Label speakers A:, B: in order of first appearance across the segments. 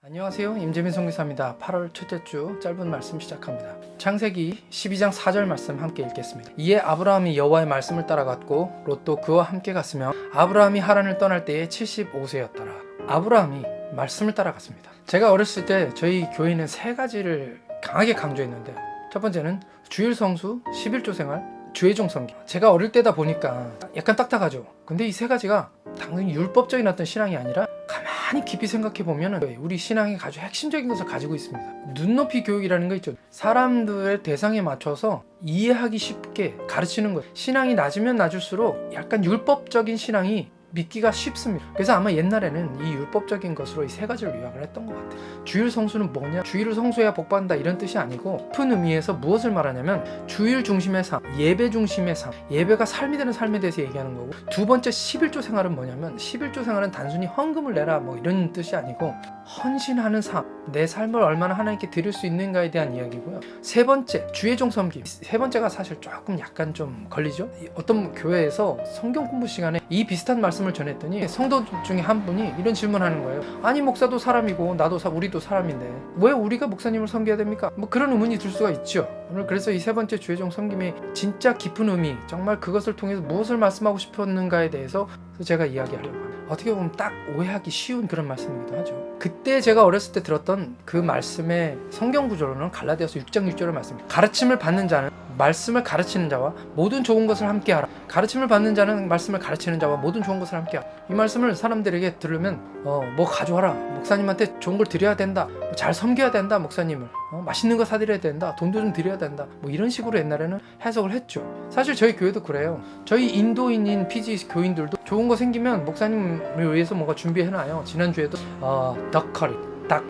A: 안녕하세요. 임재민 선교사입니다. 8월 첫째 주 짧은 말씀 시작합니다. 창세기 12장 4절 말씀 함께 읽겠습니다. 이에 아브라함이 여호와의 말씀을 따라갔고 롯도 그와 함께 갔으며 아브라함이 하란을 떠날 때에 75세였더라. 아브라함이 말씀을 따라갔습니다. 제가 어렸을 때 저희 교회는 세 가지를 강하게 강조했는데, 첫 번째는 주일 성수, 11조 생활, 주의종 섬기. 제가 어릴 때다 보니까 약간 딱딱하죠. 근데 이 세 가지가 당연히 율법적인 어떤 신앙이 아니라 가만히 깊이 생각해 보면 우리 신앙의 아주 핵심적인 것을 가지고 있습니다. 눈높이 교육이라는 거 있죠. 사람들의 대상에 맞춰서 이해하기 쉽게 가르치는 거예요. 신앙이 낮으면 낮을수록 약간 율법적인 신앙이 믿기가 쉽습니다. 그래서 아마 옛날에는 이 율법적인 것으로 이 세 가지를 요약을 했던 것 같아요. 주일 성수는 뭐냐? 주일을 성수해야 복받는다 이런 뜻이 아니고, 깊은 의미에서 무엇을 말하냐면 주일 중심의 삶, 예배 중심의 삶, 예배가 삶이 되는 삶에 대해서 얘기하는 거고, 두 번째 11조 생활은 뭐냐면 11조 생활은 단순히 헌금을 내라 뭐 이런 뜻이 아니고 헌신하는 삶, 내 삶을 얼마나 하나님께 드릴 수 있는가에 대한 이야기고요. 세 번째 주의종 섬기. 세 번째가 사실 조금 약간 좀 걸리죠. 어떤 교회에서 성경 공부 시간에 이 비슷한 말씀을 전했더니 성도 중에 한 분이 이런 질문하는 거예요. 아니 목사도 사람이고 나도 우리도 사람인데 왜 우리가 목사님을 섬겨야 됩니까? 뭐 그런 의문이 들 수가 있죠. 오늘 그래서 이 세 번째 주의종 섬김의 진짜 깊은 의미, 정말 그것을 통해서 무엇을 말씀하고 싶었는가에 대해서 제가 이야기하려고 합니다. 어떻게 보면 딱 오해하기 쉬운 그런 말씀이기도 하죠. 그때 제가 어렸을 때 들었던 그 말씀의 성경 구조로는 갈라디아서 6장 6절의 말씀입니다. 가르침을 받는 자는 말씀을 가르치는 자와 모든 좋은 것을 함께하라. 가르침을 받는 자는 말씀을 가르치는 자와 모든 좋은 것을 함께하라. 이 말씀을 사람들에게 들으면 뭐 가져와라, 목사님한테 좋은 걸 드려야 된다, 잘 섬겨야 된다, 목사님을 맛있는 거 사드려야 된다, 돈도 좀 드려야 된다, 뭐 이런 식으로 옛날에는 해석을 했죠. 사실 저희 교회도 그래요. 저희 인도인인 PG 교인들도 좋은 거 생기면 목사님을 위해서 뭔가 준비해놔요. 지난주에도 덕커리,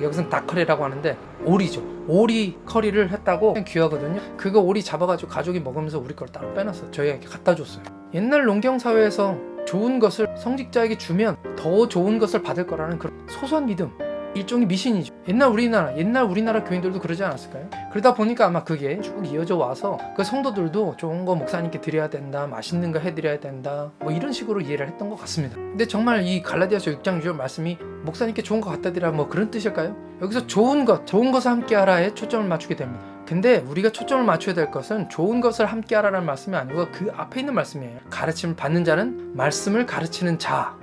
A: 여기서는 닭커리라고 하는데 오리죠. 오리 커리를 했다고. 귀하거든요. 그거 오리 잡아가지고 가족이 먹으면서 우리 걸 따로 빼놨어요. 저희에게 갖다 줬어요. 옛날 농경사회에서 좋은 것을 성직자에게 주면 더 좋은 것을 받을 거라는 그런 소소한 믿음, 일종의 미신이죠. 옛날 우리나라 교인들도 그러지 않았을까요? 그러다 보니까 아마 그게 쭉 이어져 와서 그 성도들도 좋은 거 목사님께 드려야 된다, 맛있는 거 해드려야 된다, 뭐 이런 식으로 이해를 했던 것 같습니다. 근데 정말 이 갈라디아서 6장 6절 말씀이 목사님께 좋은 거 갖다 드리라 뭐 그런 뜻일까요? 여기서 좋은 것을 함께 하라에 초점을 맞추게 됩니다. 근데 우리가 초점을 맞춰야 될 것은 좋은 것을 함께 하라는 말씀이 아니고 그 앞에 있는 말씀이에요. 가르침을 받는 자는 말씀을 가르치는 자,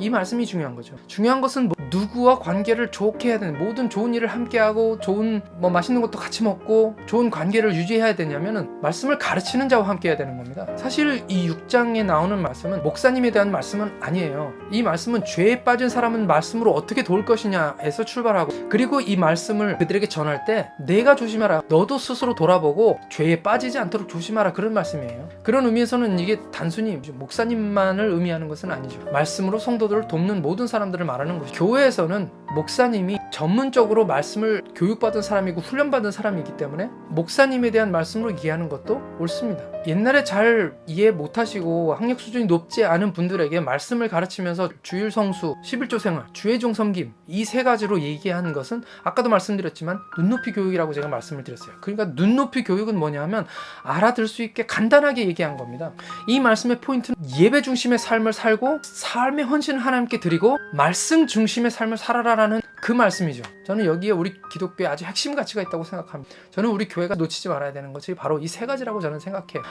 A: 이 말씀이 중요한 거죠. 중요한 것은 누구와 관계를 좋게 해야 되는, 모든 좋은 일을 함께하고 좋은 맛있는 것도 같이 먹고 좋은 관계를 유지해야 되냐면은 말씀을 가르치는 자와 함께 해야 되는 겁니다. 사실 이 6장에 나오는 말씀은 목사님에 대한 말씀은 아니에요. 이 말씀은 죄에 빠진 사람은 말씀으로 어떻게 도울 것이냐에서 출발하고, 그리고 이 말씀을 그들에게 전할 때 내가 조심하라, 너도 스스로 돌아보고 죄에 빠지지 않도록 조심하라, 그런 말씀이에요. 그런 의미에서는 이게 단순히 목사님만을 의미하는 것은 아니죠. 말씀으로 성도들을 돕는 모든 사람들을 말하는 것이죠. 교회에서는 목사님이 전문적으로 말씀을 교육받은 사람이고 훈련받은 사람이기 때문에 목사님에 대한 말씀으로 이해하는 것도 옳습니다. 옛날에 잘 이해 못하시고 학력 수준이 높지 않은 분들에게 말씀을 가르치면서 주일 성수, 11조 생활, 주의종 섬김, 이 세 가지로 얘기하는 것은 아까도 말씀드렸지만 눈높이 교육이라고 제가 말씀을 드렸어요. 그러니까 눈높이 교육은 뭐냐 하면 알아들 수 있게 간단하게 얘기한 겁니다. 이 말씀의 포인트는 예배 중심의 삶을 살고 삶의 헌신을 하나님께 드리고 말씀 중심의 삶을 살아라라는 그 말씀이죠. 저는 여기에 우리 기독교에 아주 핵심 가치가 있다고 생각합니다. 저는 우리 교회가 놓치지 말아야 되는 것이 바로 이 세 가지라고 저는 생각해요.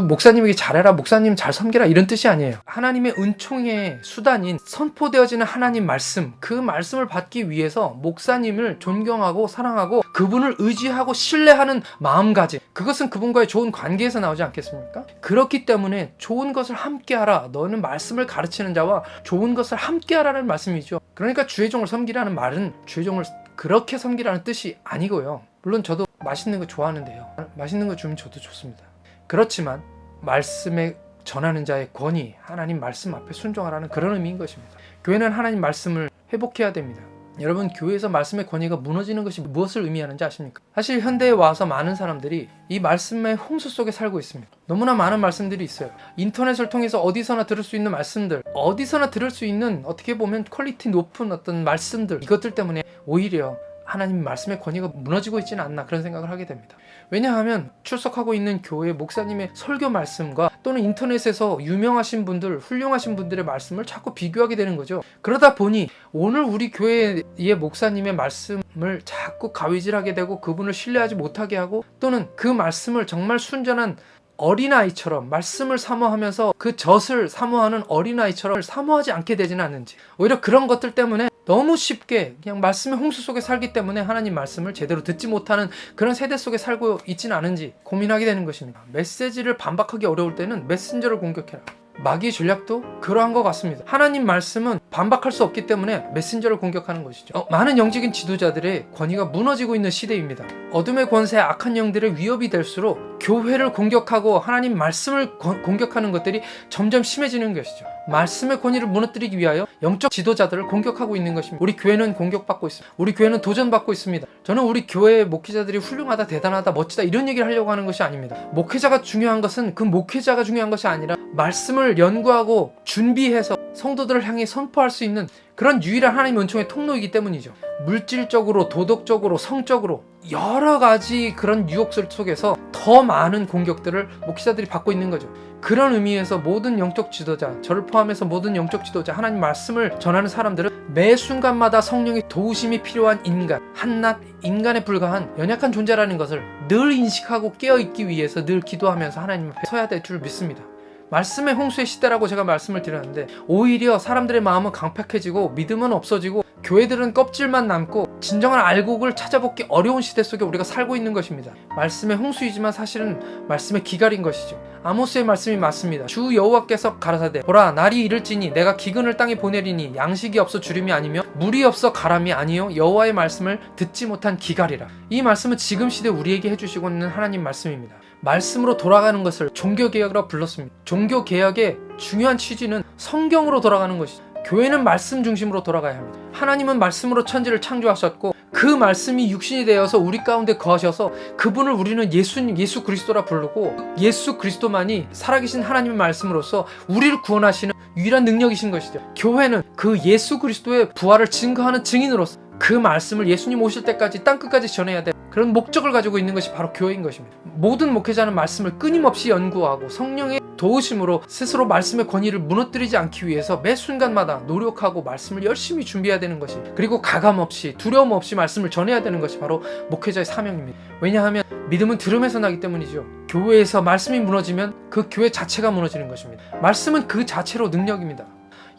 A: 목사님에게 잘해라, 목사님 잘 섬기라, 이런 뜻이 아니에요. 하나님의 은총의 수단인 선포되어지는 하나님 말씀, 그 말씀을 받기 위해서 목사님을 존경하고 사랑하고 그분을 의지하고 신뢰하는 마음가짐, 그것은 그분과의 좋은 관계에서 나오지 않겠습니까? 그렇기 때문에 좋은 것을 함께하라, 너는 말씀을 가르치는 자와 좋은 것을 함께하라는 말씀이죠. 그러니까 주의종을 섬기라는 말은 주의종을 그렇게 섬기라는 뜻이 아니고요. 물론 저도 맛있는 거 좋아하는데요. 맛있는 거 주면 저도 좋습니다. 그렇지만 말씀에 전하는 자의 권위, 하나님 말씀 앞에 순종하라는 그런 의미인 것입니다. 교회는 하나님 말씀을 회복해야 됩니다. 여러분, 교회에서 말씀의 권위가 무너지는 것이 무엇을 의미하는지 아십니까? 사실 현대에 와서 많은 사람들이 이 말씀의 홍수 속에 살고 있습니다. 너무나 많은 말씀들이 있어요. 인터넷을 통해서 어디서나 들을 수 있는 말씀들, 어디서나 들을 수 있는 어떻게 보면 퀄리티 높은 어떤 말씀들, 이것들 때문에 오히려 하나님 말씀의 권위가 무너지고 있지는 않나, 그런 생각을 하게 됩니다. 왜냐하면 출석하고 있는 교회 목사님의 설교 말씀과 또는 인터넷에서 유명하신 분들, 훌륭하신 분들의 말씀을 자꾸 비교하게 되는 거죠. 그러다 보니 오늘 우리 교회의 목사님의 말씀을 자꾸 가위질하게 되고 그분을 신뢰하지 못하게 하고, 또는 그 말씀을 정말 순전한 어린아이처럼 말씀을 사모하면서 그 젖을 사모하는 어린아이처럼 사모하지 않게 되지는 않는지, 오히려 그런 것들 때문에 너무 쉽게 그냥 말씀의 홍수 속에 살기 때문에 하나님 말씀을 제대로 듣지 못하는 그런 세대 속에 살고 있지는 않은지 고민하게 되는 것입니다. 메시지를 반박하기 어려울 때는 메신저를 공격해라. 마귀의 전략도 그러한 것 같습니다. 하나님 말씀은 반박할 수 없기 때문에 메신저를 공격하는 것이죠. 많은 영적인 지도자들의 권위가 무너지고 있는 시대입니다. 어둠의 권세, 악한 영들의 위협이 될수록 교회를 공격하고 하나님 말씀을 공격하는 것들이 점점 심해지는 것이죠. 말씀의 권위를 무너뜨리기 위하여 영적 지도자들을 공격하고 있는 것입니다. 우리 교회는 공격받고 있습니다. 우리 교회는 도전받고 있습니다. 저는 우리 교회의 목회자들이 훌륭하다, 대단하다, 멋지다 이런 얘기를 하려고 하는 것이 아닙니다. 목회자가 중요한 것은 그 목회자가 중요한 것이 아니라 말씀을 연구하고 준비해서 성도들을 향해 선포할 수 있는 그런 유일한 하나님의 은총의 통로이기 때문이죠. 물질적으로, 도덕적으로, 성적으로 여러 가지 그런 유혹들 속에서 더 많은 공격들을 목회자들이 받고 있는 거죠. 그런 의미에서 모든 영적 지도자, 저를 포함해서 모든 영적 지도자, 하나님 말씀을 전하는 사람들은 매 순간마다 성령의 도우심이 필요한 인간, 한낱 인간에 불과한 연약한 존재라는 것을 늘 인식하고 깨어있기 위해서 늘 기도하면서 하나님 앞에 서야 될 줄 믿습니다. 말씀의 홍수의 시대라고 제가 말씀을 드렸는데, 오히려 사람들의 마음은 강팍해지고 믿음은 없어지고 교회들은 껍질만 남고 진정한 알곡을 찾아보기 어려운 시대 속에 우리가 살고 있는 것입니다. 말씀의 홍수이지만 사실은 말씀의 기갈인 것이죠. 아모스의 말씀이 맞습니다. 주 여호와께서 가라사대 보라 날이 이를지니 내가 기근을 땅에 보내리니 양식이 없어 주림이 아니며 물이 없어 가람이 아니요 여호와의 말씀을 듣지 못한 기갈이라. 이 말씀은 지금 시대 우리에게 해주시고 있는 하나님 말씀입니다. 말씀으로 돌아가는 것을 종교개혁이라고 불렀습니다. 종교개혁의 중요한 취지는 성경으로 돌아가는 것이죠. 교회는 말씀 중심으로 돌아가야 합니다. 하나님은 말씀으로 천지를 창조하셨고 그 말씀이 육신이 되어서 우리 가운데 거하셔서 그분을 우리는 예수 그리스도라 부르고, 예수 그리스도만이 살아계신 하나님의 말씀으로서 우리를 구원하시는 유일한 능력이신 것이죠. 교회는 그 예수 그리스도의 부활을 증거하는 증인으로서 그 말씀을 예수님 오실 때까지 땅끝까지 전해야 될 그런 목적을 가지고 있는 것이 바로 교회인 것입니다. 모든 목회자는 말씀을 끊임없이 연구하고 성령의 도우심으로 스스로 말씀의 권위를 무너뜨리지 않기 위해서 매 순간마다 노력하고 말씀을 열심히 준비해야 되는 것이, 그리고 가감없이 두려움 없이 말씀을 전해야 되는 것이 바로 목회자의 사명입니다. 왜냐하면 믿음은 들음에서 나기 때문이죠. 교회에서 말씀이 무너지면 그 교회 자체가 무너지는 것입니다. 말씀은 그 자체로 능력입니다.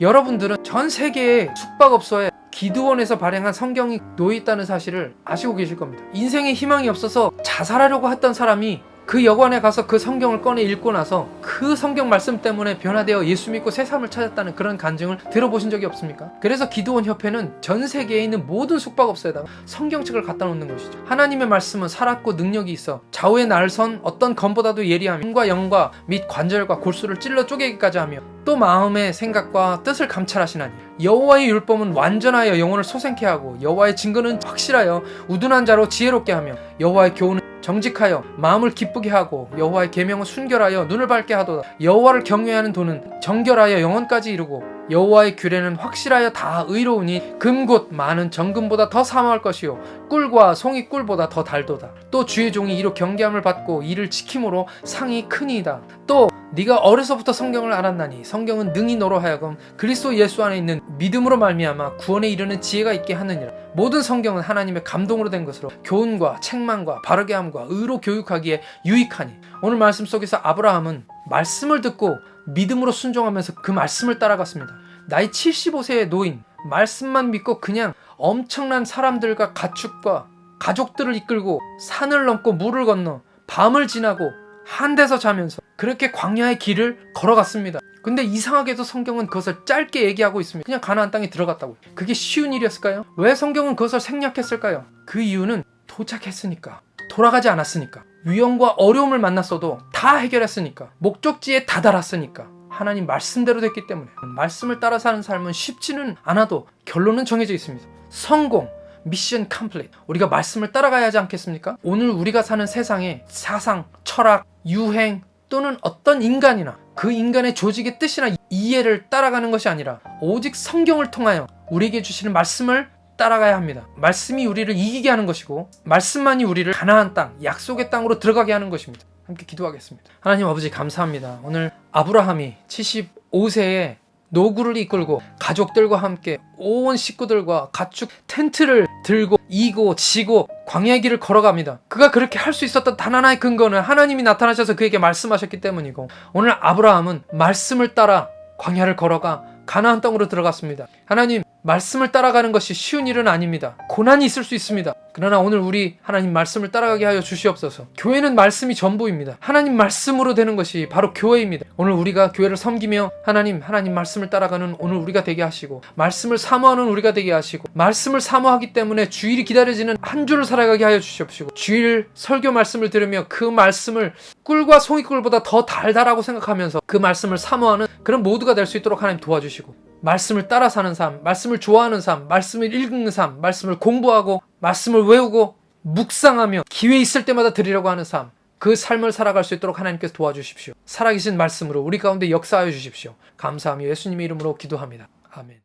A: 여러분들은 전 세계의 숙박업소에 기드원에서 발행한 성경이 놓여있다는 사실을 아시고 계실 겁니다. 인생에 희망이 없어서 자살하려고 했던 사람이 그 여관에 가서 그 성경을 꺼내 읽고 나서 그 성경 말씀 때문에 변화되어 예수 믿고 새 삶을 찾았다는 그런 간증을 들어보신 적이 없습니까? 그래서 기드원 협회는 전 세계에 있는 모든 숙박업소에다가 성경책을 갖다 놓는 것이죠. 하나님의 말씀은 살았고 능력이 있어 좌우에 날선 어떤 검보다도 예리하며 힘과 영과 및 관절과 골수를 찔러 쪼개기까지 하며 또 마음의 생각과 뜻을 감찰하시나니 여호와의 율법은 완전하여 영혼을 소생케 하고 여호와의 증거는 확실하여 우둔한 자로 지혜롭게 하며 여호와의 교훈은 정직하여 마음을 기쁘게 하고 여호와의 계명은 순결하여 눈을 밝게 하도다. 여호와를 경외하는 도는 정결하여 영혼까지 이루고 여호와의 규례는 확실하여 다 의로우니 금곧 많은 정금보다 더 사모할 것이요 꿀과 송이 꿀보다 더 달도다. 또 주의 종이 이로 경계함을 받고 이를 지킴으로 상이 크니이다. 또 네가 어려서부터 성경을 알았나니 성경은 능히 너로 하여금 그리스도 예수 안에 있는 믿음으로 말미암아 구원에 이르는 지혜가 있게 하느니라. 모든 성경은 하나님의 감동으로 된 것으로 교훈과 책망과 바르게 함과 의로 교육하기에 유익하니. 오늘 말씀 속에서 아브라함은 말씀을 듣고 믿음으로 순종하면서 그 말씀을 따라갔습니다. 나이 75세의 노인, 말씀만 믿고 그냥 엄청난 사람들과 가축과 가족들을 이끌고 산을 넘고 물을 건너 밤을 지나고 한 데서 자면서 그렇게 광야의 길을 걸어갔습니다. 근데 이상하게도 성경은 그것을 짧게 얘기하고 있습니다. 그냥 가나안 땅에 들어갔다고. 그게 쉬운 일이었을까요? 왜 성경은 그것을 생략했을까요? 그 이유는 도착했으니까, 돌아가지 않았으니까, 위험과 어려움을 만났어도 다 해결했으니까, 목적지에 다다랐으니까, 하나님 말씀대로 됐기 때문에. 말씀을 따라 사는 삶은 쉽지는 않아도 결론은 정해져 있습니다. 성공, 미션 컴플릿. 우리가 말씀을 따라가야 하지 않겠습니까? 오늘 우리가 사는 세상에 사상, 철학, 유행 또는 어떤 인간이나 그 인간의 조직의 뜻이나 이해를 따라가는 것이 아니라 오직 성경을 통하여 우리에게 주시는 말씀을 따라가야 합니다. 말씀이 우리를 이기게 하는 것이고 말씀만이 우리를 가나안 땅, 약속의 땅으로 들어가게 하는 것입니다. 함께 기도하겠습니다. 하나님 아버지 감사합니다. 오늘 아브라함이 75세에 노구를 이끌고 가족들과 함께 온 식구들과 가축 텐트를 들고 이고 지고 광야의 길을 걸어갑니다. 그가 그렇게 할 수 있었던 단 하나의 근거는 하나님이 나타나셔서 그에게 말씀하셨기 때문이고, 오늘 아브라함은 말씀을 따라 광야를 걸어가 가나안 땅으로 들어갔습니다. 하나님, 말씀을 따라가는 것이 쉬운 일은 아닙니다. 고난이 있을 수 있습니다. 그러나 오늘 우리 하나님 말씀을 따라가게 하여 주시옵소서. 교회는 말씀이 전부입니다. 하나님 말씀으로 되는 것이 바로 교회입니다. 오늘 우리가 교회를 섬기며 하나님 말씀을 따라가는 오늘 우리가 되게 하시고, 말씀을 사모하는 우리가 되게 하시고, 말씀을 사모하기 때문에 주일이 기다려지는 한 주를 살아가게 하여 주시옵시고, 주일 설교 말씀을 들으며 그 말씀을 꿀과 송이꿀보다 더 달달하고 생각하면서 그 말씀을 사모하는 그런 모두가 될 수 있도록 하나님 도와주시고, 말씀을 따라 사는 삶, 말씀을 좋아하는 삶, 말씀을 읽는 삶, 말씀을 공부하고 말씀을 외우고 묵상하며 기회 있을 때마다 드리려고 하는 삶, 그 삶을 살아갈 수 있도록 하나님께서 도와주십시오. 살아계신 말씀으로 우리 가운데 역사하여 주십시오. 감사하며 예수님의 이름으로 기도합니다. 아멘.